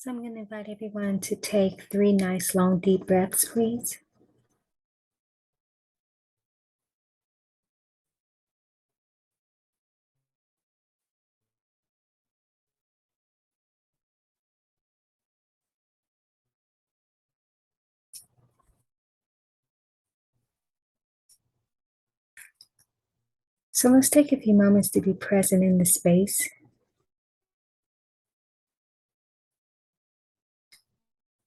So I'm going to invite everyone to take 3 nice long deep breaths, please. So let's take a few moments to be present in the space.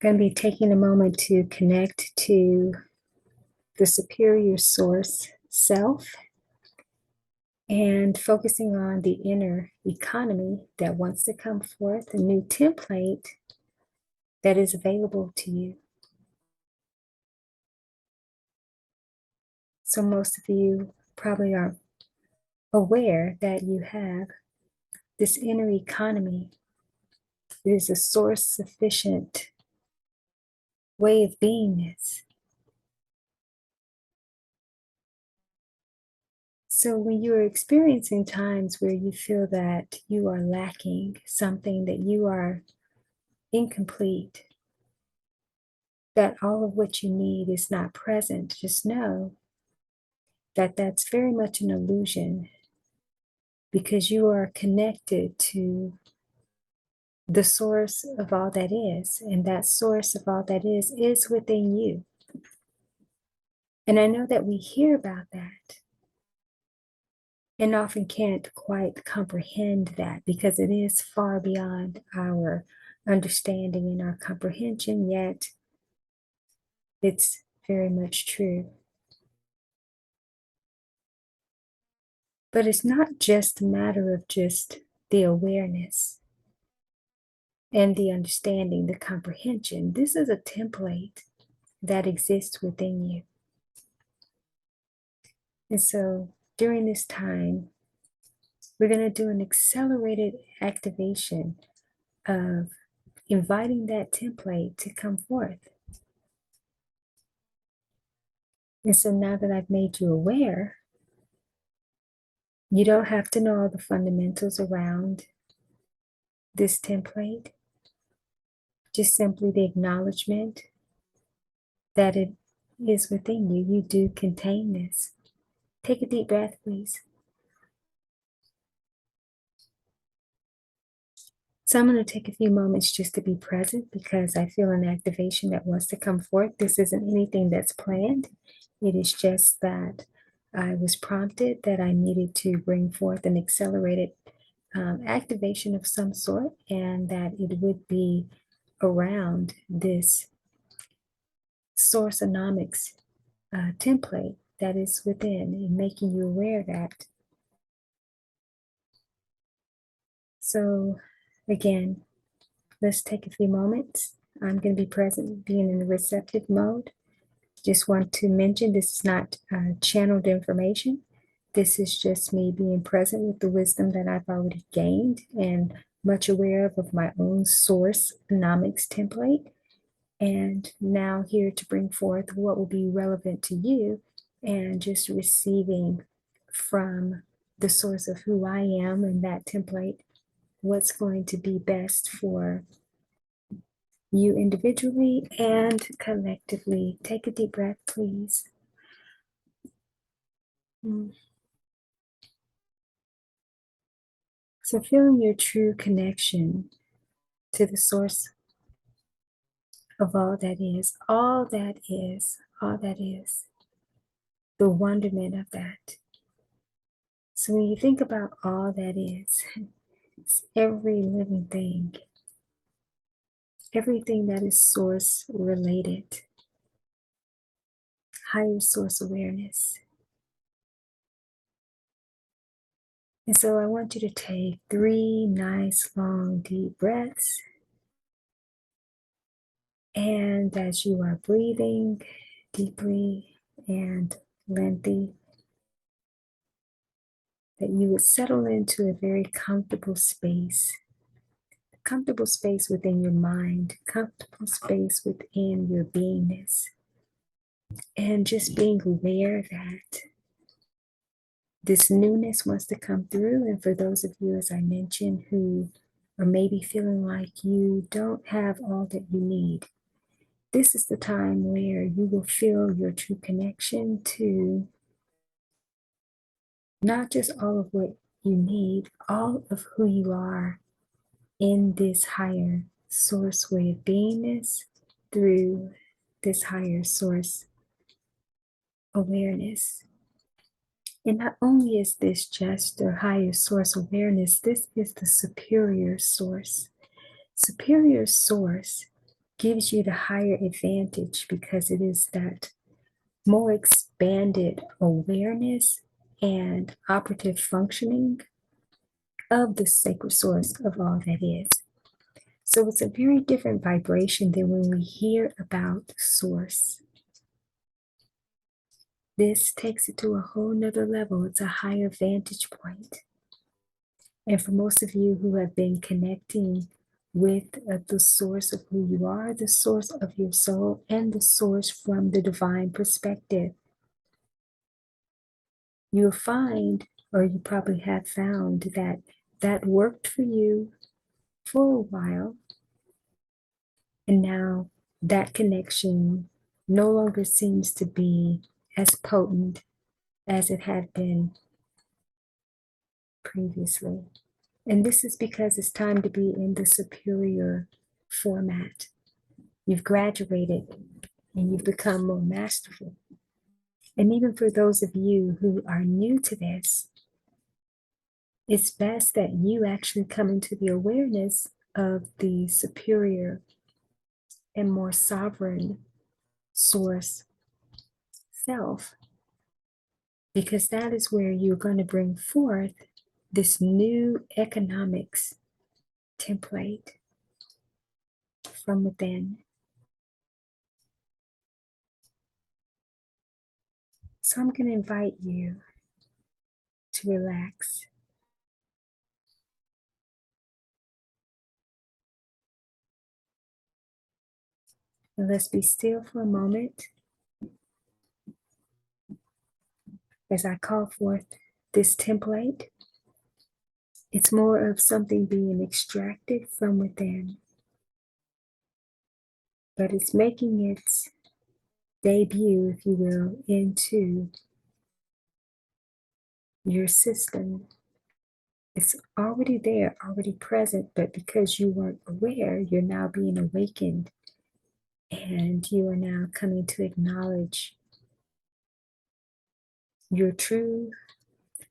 I'm going to be taking a moment to connect to the superior source self and focusing on the inner economy that wants to come forth, a new template that is available to you. So most of you probably are aware that you have this inner economy. It is a source sufficient way of beingness. So when you're experiencing times where you feel that you are lacking something, that you are incomplete, that all of what you need is not present, just know that that's very much an illusion, because you are connected to the source of all that is, and that source of all that is within you. And I know that we hear about that and often can't quite comprehend that, because it is far beyond our understanding and our comprehension, yet it's very much true. But it's not just a matter of just the awareness and the understanding, the comprehension. This is a template that exists within you. And so during this time, we're going to do an accelerated activation of inviting that template to come forth. And so now that I've made you aware, you don't have to know all the fundamentals around this template, just simply the acknowledgement that it is within you. You do contain this. Take a deep breath, please. So I'm going to take a few moments just to be present, because I feel an activation that wants to come forth. This isn't anything that's planned. It is just that I was prompted that I needed to bring forth an accelerated activation of some sort, and that it would be around this SOURCE-Nomics template that is within, and making you aware that. So again, let's take a few moments. I'm going to be present, being in a receptive mode. Just want to mention, this is not channeled information. This is just me being present with the wisdom that I've already gained and much aware of my own SOURCE-Nomics template. And now here to bring forth what will be relevant to you, and just receiving from the source of who I am and that template, what's going to be best for you individually and collectively. Take a deep breath, please. So feeling your true connection to the source of all that is, all that is, all that is, the wonderment of that. So when you think about all that is, it's every living thing, everything that is source related, higher source awareness. And so I want you to take 3 nice, long, deep breaths. And as you are breathing deeply and lengthy, that you would settle into a very comfortable space within your mind, comfortable space within your beingness, and just being aware that this newness wants to come through. And for those of you, as I mentioned, who or maybe feeling like you don't have all that you need, this is the time where you will feel your true connection to not just all of what you need, all of who you are in this higher source way of beingness through this higher source awareness. And not only is this just a higher source awareness, this is the superior source. Superior source gives you the higher advantage because it is that more expanded awareness and operative functioning of the sacred source of all that is. So it's a very different vibration than when we hear about source. This takes it to a whole nother level. It's a higher vantage point. And for most of you who have been connecting with the source of who you are, the source of your soul, and the source from the divine perspective, you'll find, or you probably have found, that that worked for you for a while. And now that connection no longer seems to be as potent as it had been previously. And this is because it's time to be in the superior format. You've graduated and you've become more masterful. And even for those of you who are new to this, it's best that you actually come into the awareness of the superior and more sovereign source self, because that is where you're going to bring forth this new economics template from within. So I'm going to invite you to relax. And let's be still for a moment as I call forth this template. It's more of something being extracted from within, but it's making its debut, if you will, into your system. It's already there, already present, but because you weren't aware, you're now being awakened, and you are now coming to acknowledge your true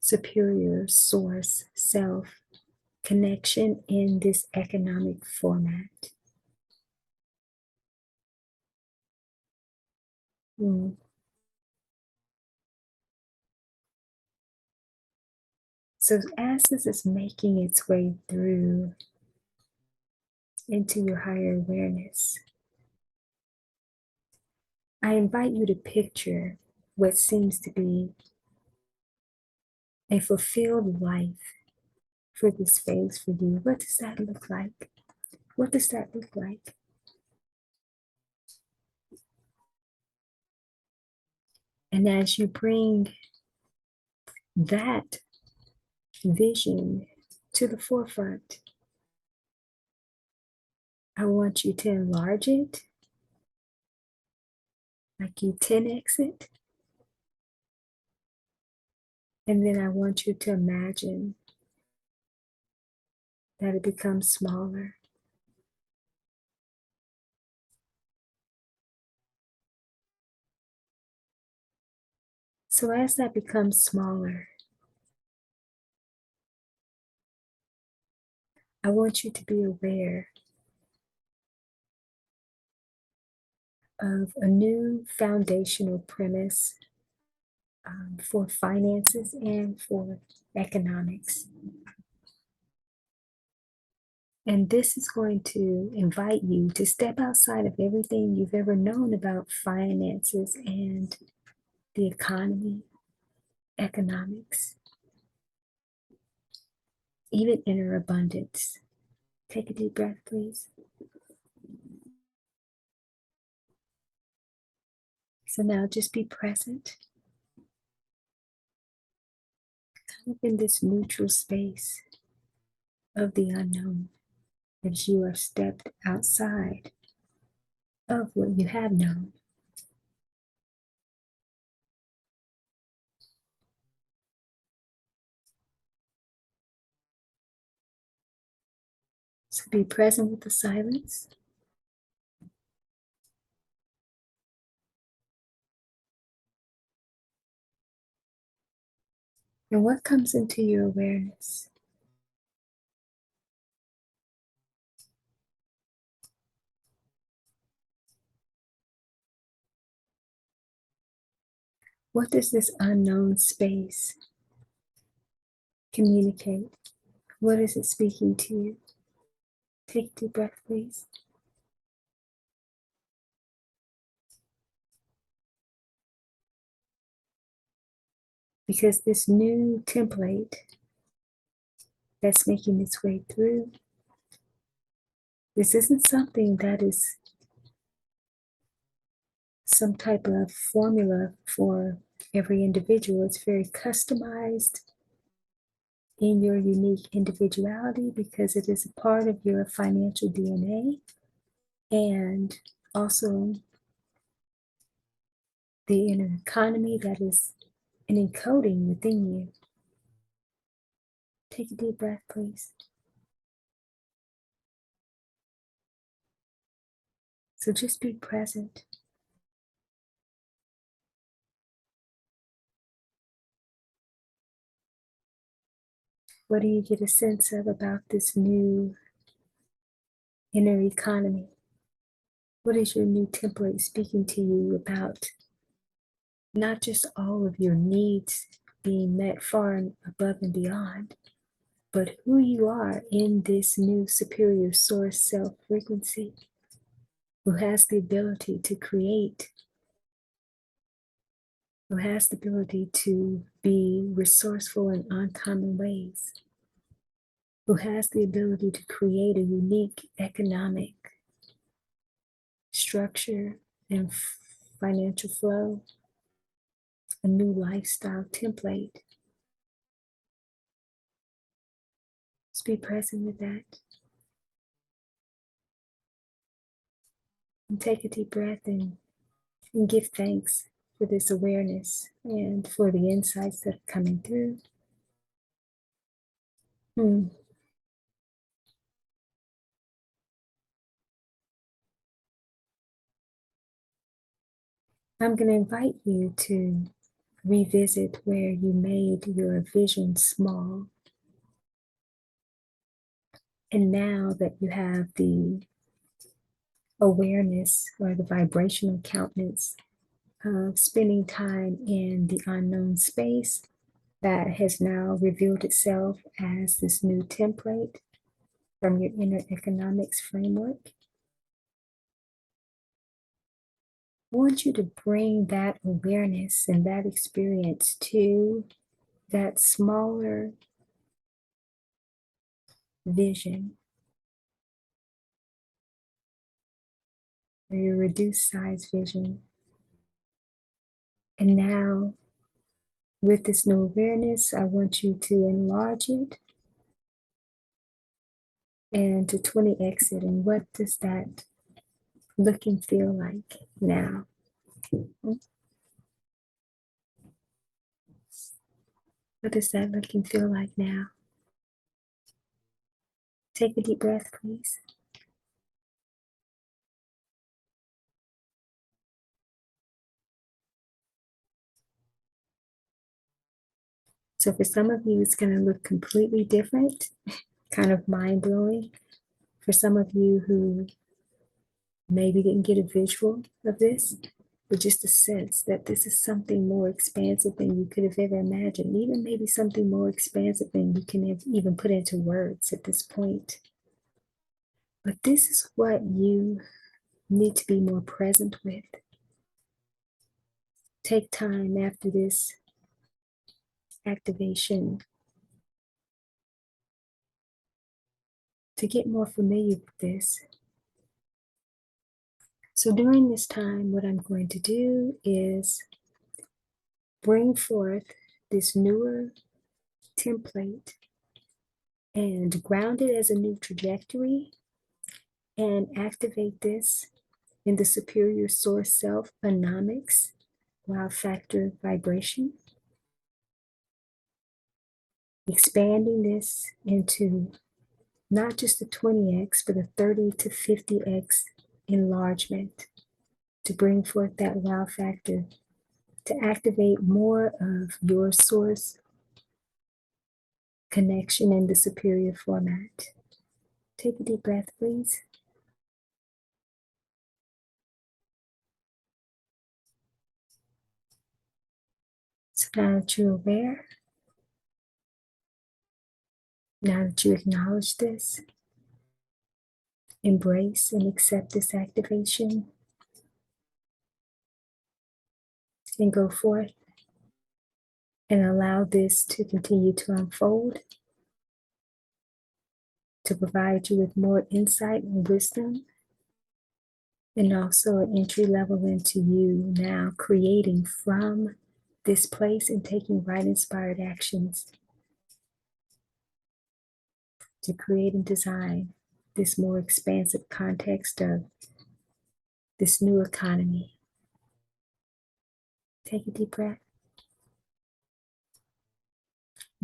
superior source self connection in this economic format. So as this is making its way through into your higher awareness, I invite you to picture what seems to be a fulfilled life for this phase for you. What does that look like? What does that look like? And as you bring that vision to the forefront, I want you to enlarge it, like you 10x it. And then I want you to imagine that it becomes smaller. So as that becomes smaller, I want you to be aware of a new foundational premise for finances and for economics. And this is going to invite you to step outside of everything you've ever known about finances and the economy, economics, even inner abundance. Take a deep breath, please. So now just be present, kind of in this neutral space of the unknown. as you are stepped outside of what you have known. So be present with the silence. And what comes into your awareness? What does this unknown space communicate? What is it speaking to you? Take a deep breath, please. Because this new template that's making its way through, this isn't something that is some type of formula for every individual. It's very customized in your unique individuality because it is a part of your financial DNA and also the inner economy that is an encoding within you. Take a deep breath, please. So just be present. What do you get a sense of about this new inner economy? What is your new template speaking to you about not just all of your needs being met far and above and beyond, but who you are in this new superior source self frequency, who has the ability to create, who has the ability to be resourceful in uncommon ways, who has the ability to create a unique economic structure and financial flow, a new lifestyle template. Just be present with that. And take a deep breath and give thanks for this awareness and for the insights that are coming through. I'm going to invite you to revisit where you made your vision small. And now that you have the awareness or the vibrational countenance of spending time in the unknown space that has now revealed itself as this new template from your inner economics framework, I want you to bring that awareness and that experience to that smaller vision, or your reduced size vision. And now, with this new awareness, I want you to enlarge it and to 20x it. And what does that look and feel like now? What does that look and feel like now? Take a deep breath, please. So for some of you, it's going to look completely different, kind of mind-blowing. For some of you who maybe didn't get a visual of this, but just a sense that this is something more expansive than you could have ever imagined, even maybe something more expansive than you can even put into words at this point. But this is what you need to be more present with. Take time after this activation to get more familiar with this. So during this time, what I'm going to do is bring forth this newer template and ground it as a new trajectory and activate this in the superior source self-Anomics wow factor vibration, expanding this into not just a 20x, but a 30 to 50x enlargement to bring forth that wow factor, to activate more of your source connection in the superior format. Take a deep breath, please. So now that you're aware, now that you acknowledge this, embrace and accept this activation, and go forth and allow this to continue to unfold, to provide you with more insight and wisdom, and also an entry level into you now creating from this place and taking right inspired actions to create and design this more expansive context of this new economy. Take a deep breath.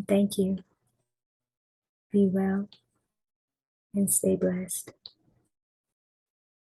Thank you. Be well and stay blessed.